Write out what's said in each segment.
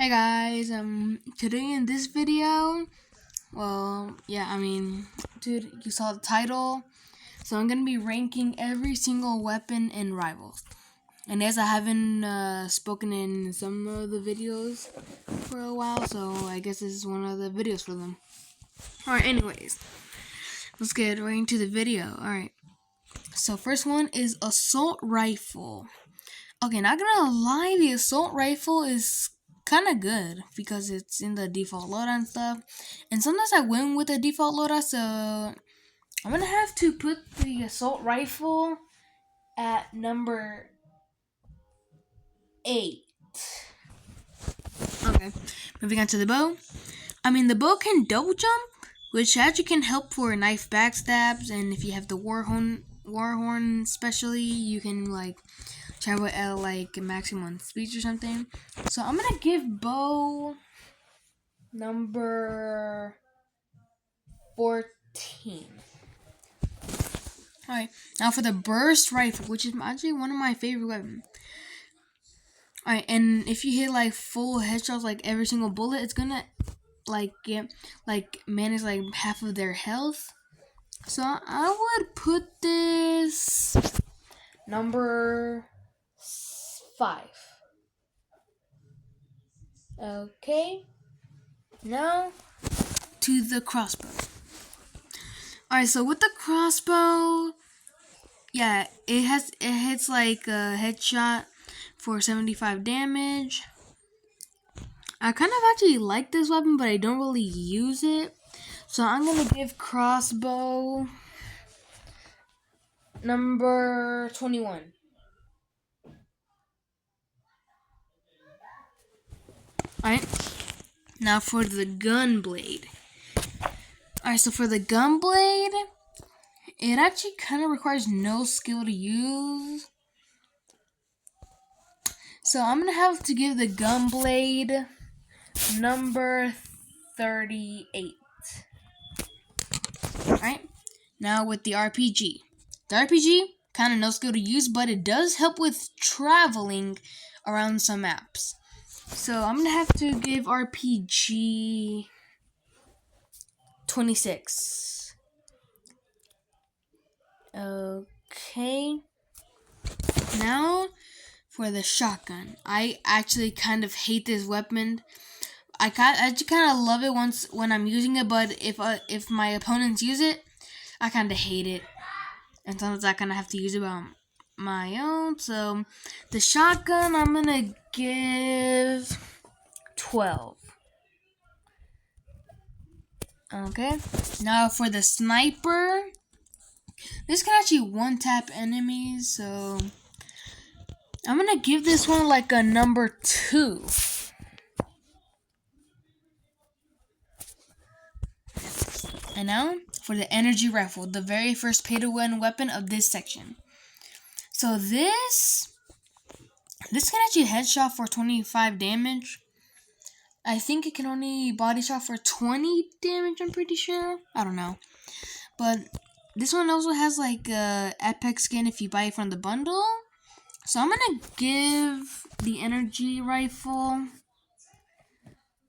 Hey guys, today in this video, dude, you saw the title, so I'm gonna be ranking every single weapon in Rivals. And as I haven't spoken in some of the videos for a while, so I guess this is one of the videos for them. Alright, anyways, let's get right into the video. Alright, so first one is Assault Rifle. Okay, not gonna lie, the Assault Rifle is kind of good because it's in the default loadout and stuff. And sometimes I win with the default loadout, so I'm gonna have to put the Assault Rifle at number 8. Okay, moving on to the bow. The bow can double jump, which actually can help for knife backstabs, and if you have the Warhorn especially, you can travel at maximum speed or something. So I'm gonna give bow number 14. Alright, now for the burst rifle, which is actually one of my favorite weapons. Alright, and if you hit full headshots, every single bullet, it's gonna manage half of their health. So I would put this number 5. Okay. Now to the crossbow. Alright, so with the crossbow, yeah, it hits a headshot for 75 damage. I kind of actually like this weapon, but I don't really use it. So I'm gonna give crossbow number 21. Alright, now for the gun blade. Alright, so for the gun blade, it actually kind of requires no skill to use. So I'm gonna have to give the gun blade number 38. Alright, now with the RPG. The RPG, kind of no skill to use, but it does help with traveling around some maps. So I'm gonna have to give RPG 26. Okay. Now for the shotgun. I actually kind of hate this weapon. I actually kind of love it when I'm using it, but if my opponents use it, I kind of hate it. And sometimes I kind of have to use it on my own. So the shotgun, I'm gonna give 12. Okay. Now for the sniper, this can actually one-tap enemies, so I'm gonna give this one a number 2. And now for the energy rifle, the very first pay-to-win weapon of this section. So this can actually headshot for 25 damage. I think it can only body shot for 20 damage, I'm pretty sure. I don't know. But this one also has a epic skin if you buy it from the bundle. So I'm gonna give the energy rifle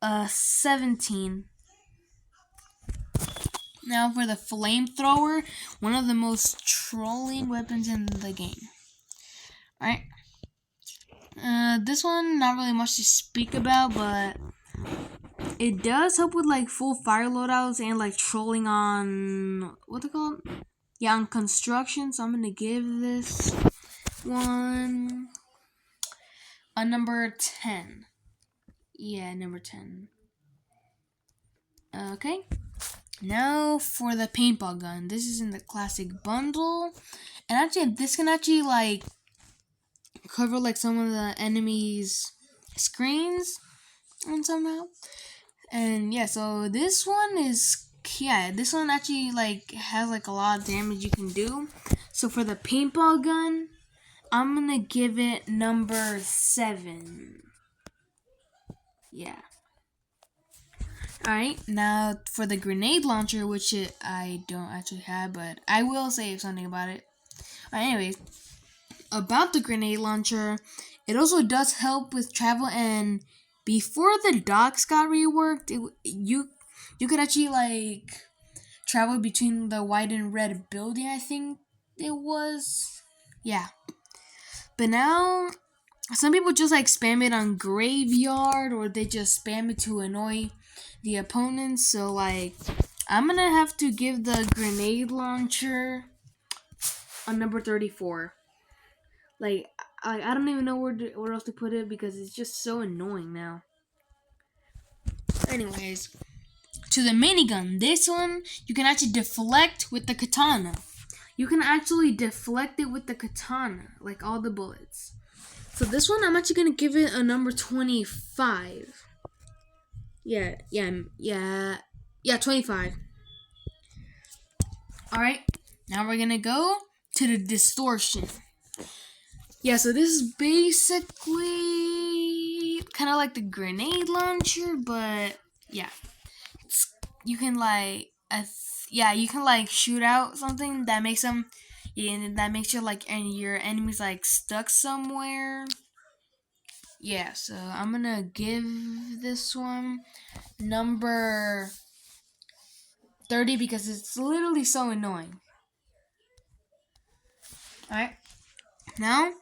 17. Now for the flamethrower, one of the most trolling weapons in the game. Alright. This one, not really much to speak about, but it does help with full fire loadouts and trolling on, what's it called? Yeah, on construction. So I'm gonna give this one a number 10. Yeah, number 10. Okay. Now for the paintball gun. This is in the classic bundle. And actually, this can actually cover some of the enemies' screens and somehow. And yeah, so this one actually has a lot of damage you can do. So for the paintball gun, I'm gonna give it number 7. Yeah. Alright, now for the grenade launcher, which I don't actually have, but I will say something about it. Anyways, about the grenade launcher, it also does help with travel and before the docks got reworked, you could actually like travel between the white and red building. I think it was, yeah. But now some people just like spam it on graveyard, or they just spam it to annoy the opponents. So like, I'm gonna have to give the grenade launcher a number 34. Like, I don't even know where else to put it because it's just so annoying now. Anyways, to the minigun. This one you can actually deflect with the katana. You can actually deflect it with the katana, like all the bullets. So this one I'm actually gonna give it a number 25. Yeah, 25. Alright, now we're gonna go to the distortion. Yeah, so this is basically kind of like the grenade launcher, but yeah, you can like, you can like shoot out something that makes them, that makes you like, and your enemies like stuck somewhere. Yeah, so I'm gonna give this one number 30 because it's literally so annoying. Alright, now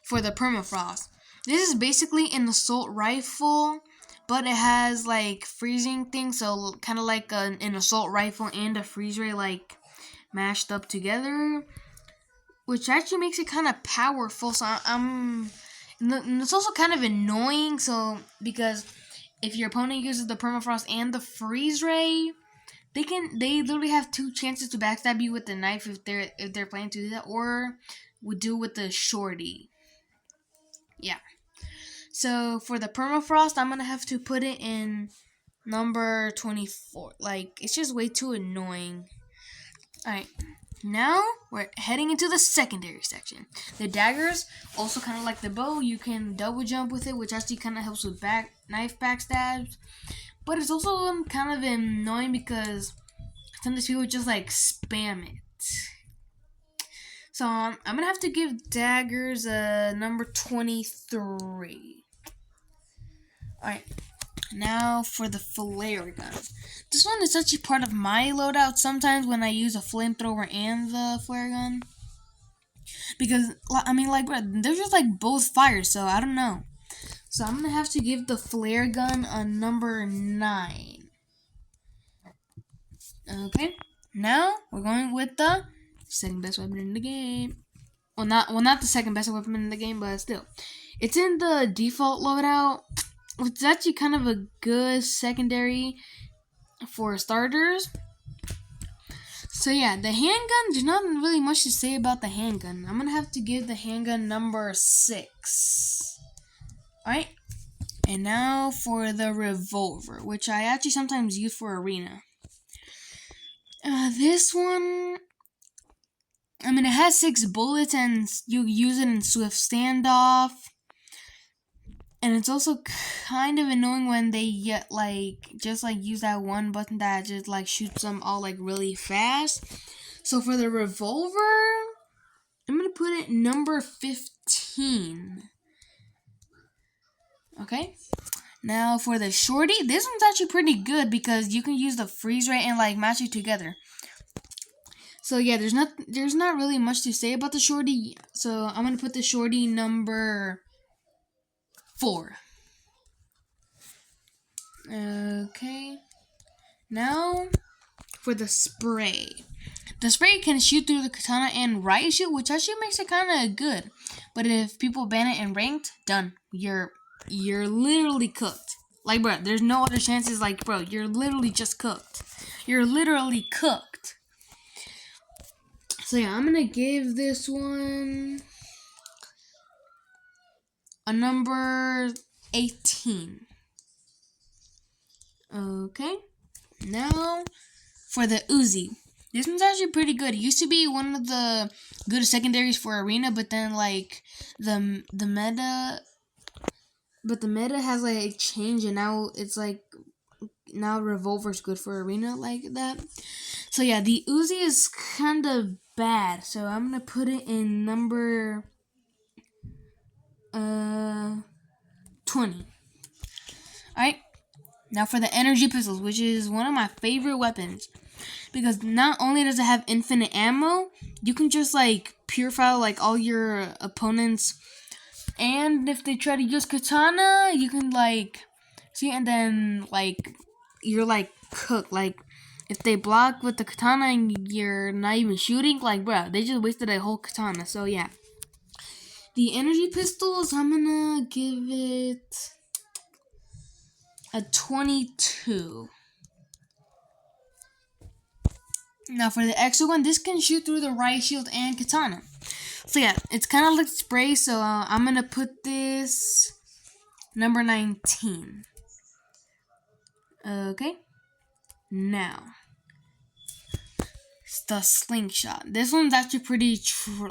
for the permafrost. This is basically an assault rifle, but it has like freezing things, so kind of like an assault rifle and a freeze ray like mashed up together, which actually makes it kind of powerful. So and it's also kind of annoying. So because if your opponent uses the permafrost and the freeze ray, they literally have two chances to backstab you with the knife if they're planning to do that, or would do with the shorty. Yeah. So for the permafrost, I'm gonna have to put it in number 24. Like, it's just way too annoying. Alright. Now we're heading into the secondary section. The daggers, also kind of like the bow, you can double jump with it, which actually kind of helps with knife backstabs. But it's also kind of annoying because sometimes people just like spam it. So I'm gonna have to give daggers a number 23. Alright, now for the flare gun. This one is actually part of my loadout sometimes when I use a flamethrower and the flare gun. Because, I mean, like, bro, they're just like both fire, so I don't know. So I'm gonna have to give the flare gun a number 9. Okay, now we're going with the second best weapon in the game. Well, not the second best weapon in the game, but still. It's in the default loadout. It's actually kind of a good secondary for starters. So yeah, the handgun, there's not really much to say about the handgun. I'm gonna have to give the handgun number 6. Alright. And now for the revolver, which I actually sometimes use for arena. This one, I mean, it has 6 bullets and you use it in swift standoff. And it's also kind of annoying when they get just use that one button that just shoots them all really fast. So for the revolver, I'm gonna put it number 15. Okay. Now for the shorty, this one's actually pretty good because you can use the freeze ray and match it together. So yeah, there's not really much to say about the shorty. So I'm gonna put the shorty number 4. Okay. Now for the spray. The spray can shoot through the katana and riot shoot, which actually makes it kind of good. But if people ban it in ranked, done. You're literally cooked. Like, bro, there's no other chances. Like, bro, you're literally just cooked. You're literally cooked. So yeah, I'm gonna give this one a number 18. Okay. Now for the Uzi. This one's actually pretty good. It used to be one of the good secondaries for arena, but then the meta, but the meta has changed, and now it's now revolver's good for arena like that. So yeah, the Uzi is kind of bad. So I'm gonna put it in number 20. Alright, now for the energy pistols, which is one of my favorite weapons. Because not only does it have infinite ammo, you can just like purify like all your opponents. And if they try to use katana, you can like see, and then like you're like cooked. Like if they block with the katana and you're not even shooting, like bro, they just wasted a whole katana. So yeah, the energy pistols, I'm gonna give it a 22. Now for the extra one, this can shoot through the riot shield and katana. So yeah, it's kind of like spray. So I'm gonna put this number 19. Okay. Now, it's the slingshot. This one's actually pretty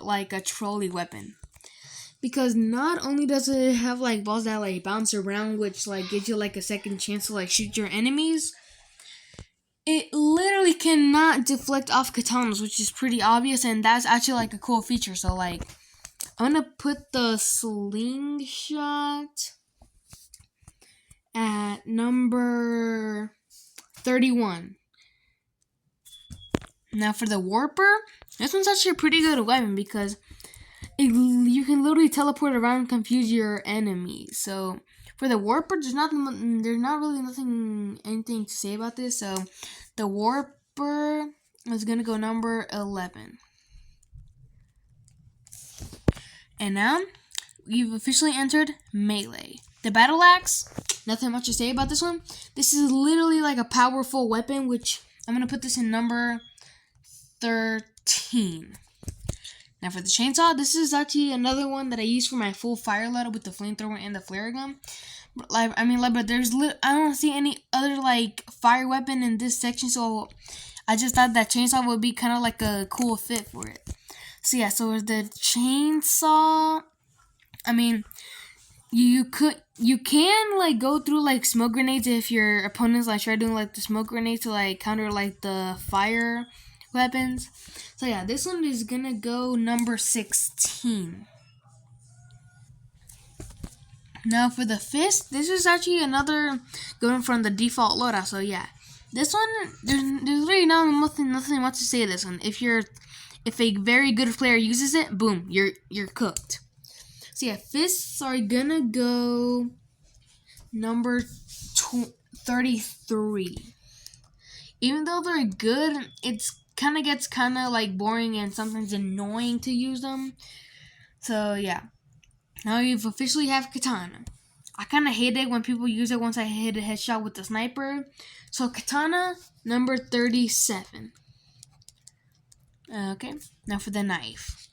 like a trolley weapon. Because not only does it have like balls that like bounce around, which like gives you like a second chance to like shoot your enemies, it literally cannot deflect off katanas, which is pretty obvious, and that's actually like a cool feature. So like, I'm gonna put the slingshot at number 31. Now for the warper, this one's actually a pretty good weapon because you can literally teleport around and confuse your enemies. So for the warper, there's not really anything to say about this. So the warper is gonna go number 11. And now we've officially entered melee. The battle axe, nothing much to say about this one. This is literally like a powerful weapon, which I'm gonna put this in number 13. Now for the chainsaw, this is actually another one that I use for my full fire loadout with the flamethrower and the flare gun. But there's I don't see any other like fire weapon in this section, so I just thought that chainsaw would be kind of like a cool fit for it. So yeah, so the chainsaw, I mean, you can like go through like smoke grenades if your opponents like try doing like the smoke grenades to like counter like the fire weapons. So yeah, this one is gonna go number 16. Now for the fist, this is actually another going from the default loadout. So yeah, this one there's really nothing much to say. This one, if a very good player uses it, boom, you're cooked. So yeah, fists are gonna go number 33. Even though they're good, it's gets kind of like boring and sometimes annoying to use them. So yeah, now you officially have katana. I kind of hate it when people use it once I hit a headshot with the sniper. So katana, number 37. Okay, now for the knife.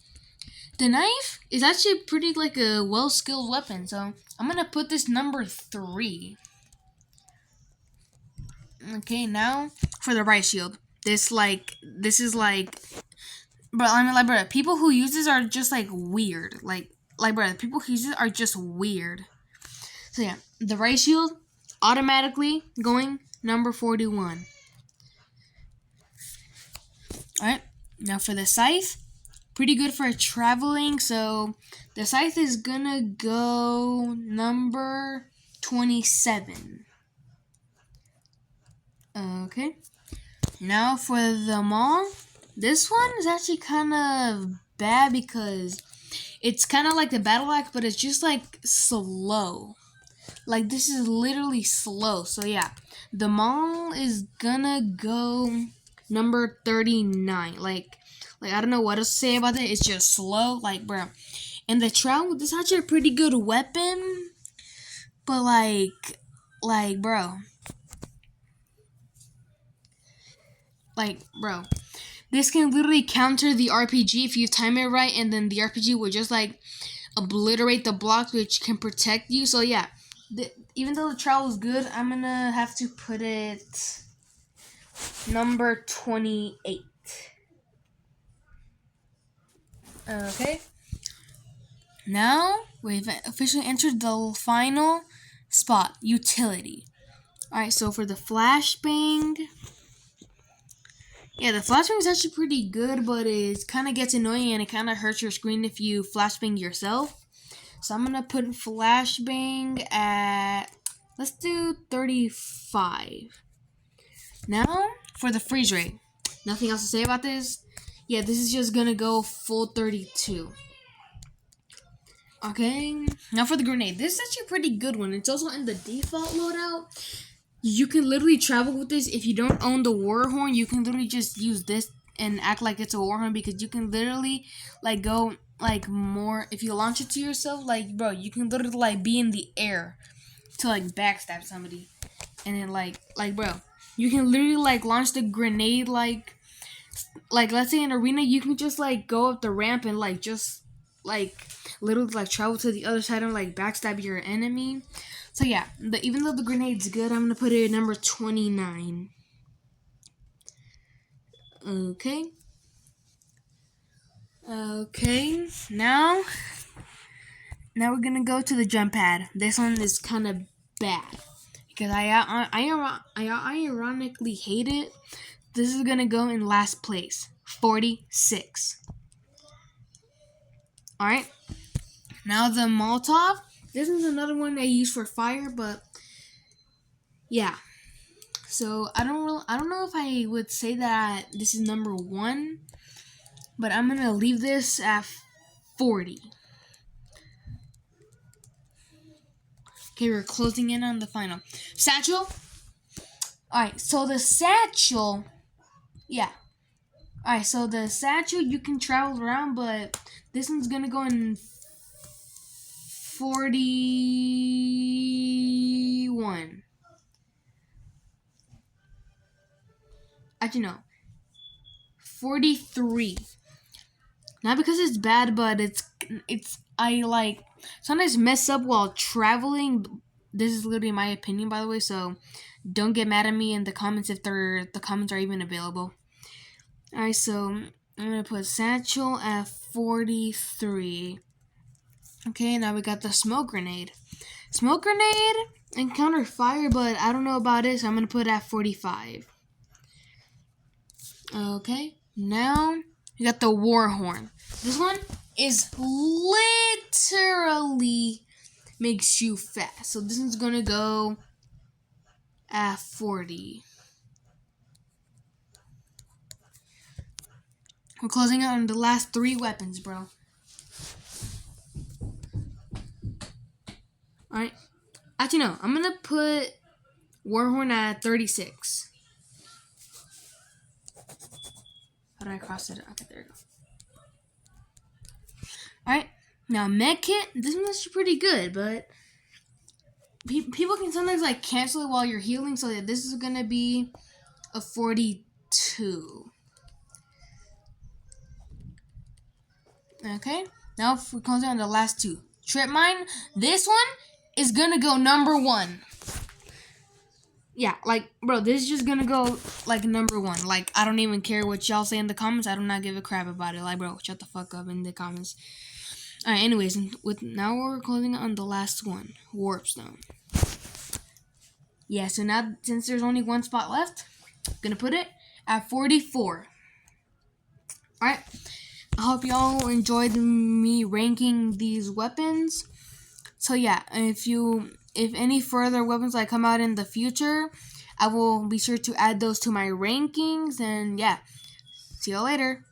The knife is actually pretty like a well-skilled weapon, so I'm gonna put this number 3. Okay, now for the riot shield. This is like, bro, people who use this are just like weird. People who use it are just weird. So yeah, the riot shield automatically going number 41. Alright, now for the scythe, pretty good for traveling, so the scythe is gonna go number 27. Okay, now for the maul, this one is actually kind of bad because it's kind of like the battle axe, but it's just like slow. Like this is literally slow. So yeah, the maul is gonna go number 39. Like I don't know what else to say about it. It's just slow, like bro. And the trowel, this is actually a pretty good weapon, but like bro, this can literally counter the RPG if you time it right, and then the RPG will just like obliterate the blocks, which can protect you. So yeah, even though the trowel is good, I'm gonna have to put it number 28. Okay. Now we've officially entered the final spot, utility. Alright, so for the flashbang, yeah, the flashbang is actually pretty good, but it kind of gets annoying and it kind of hurts your screen if you flashbang yourself. So I'm gonna put flashbang at, let's do 35. Now for the freeze rate. Nothing else to say about this. Yeah, this is just gonna go full 32. Okay, now for the grenade. This is actually a pretty good one. It's also in the default loadout. You can literally travel with this. If you don't own the war horn, you can literally just use this and act like it's a war horn, because you can literally like go like more. If you launch it to yourself, like bro, you can literally like be in the air to like backstab somebody, and then like bro, you can literally like launch the grenade like let's say in arena, you can just like go up the ramp and like just like literally like travel to the other side and like backstab your enemy. So yeah, even though the grenade's good, I'm gonna put it at number 29. Okay. Okay. Now we're gonna go to the jump pad. This one is kind of bad because I ironically hate it. This is gonna go in last place, 46. All right. Now the Molotov. This is another one I use for fire, but yeah. So I don't know if I would say that this is number 1, but I'm gonna leave this at 40. Okay, we're closing in on the final. Satchel. Alright, so the satchel, yeah. Alright, so the satchel you can travel around, but this one's gonna go in 41. Actually, no. 43. Not because it's bad, but I like sometimes mess up while traveling. This is literally my opinion, by the way, so don't get mad at me in the comments if the comments are even available. Alright, so I'm gonna put satchel at 43. Okay, now we got the smoke grenade. Smoke grenade encounter fire, but I don't know about it, so I'm gonna put it at 45. Okay, now we got the war horn. This one is literally makes you fast. So this one's gonna go at 40. We're closing out on the last 3 weapons, bro. Alright. Actually, no. I'm gonna put Warhorn at 36. How do I cross it? Okay, there we go. Alright. Now, medkit. This one's actually pretty good, but people can sometimes like cancel it while you're healing, so that this is gonna be a 42. Okay, now if we close down the last 2. Trip mine. This one is gonna go number 1. Yeah, like bro, this is just gonna go like number 1. Like I don't even care what y'all say in the comments. I do not give a crap about it. Like bro, shut the fuck up in the comments. Alright, anyways, now we're closing on the last one, Warp Stone. Yeah, so now since there's only 1 spot left, I'm gonna put it at 44. Alright. I hope y'all enjoyed me ranking these weapons. So yeah, if any further weapons like come out in the future, I will be sure to add those to my rankings. And yeah, see y'all later.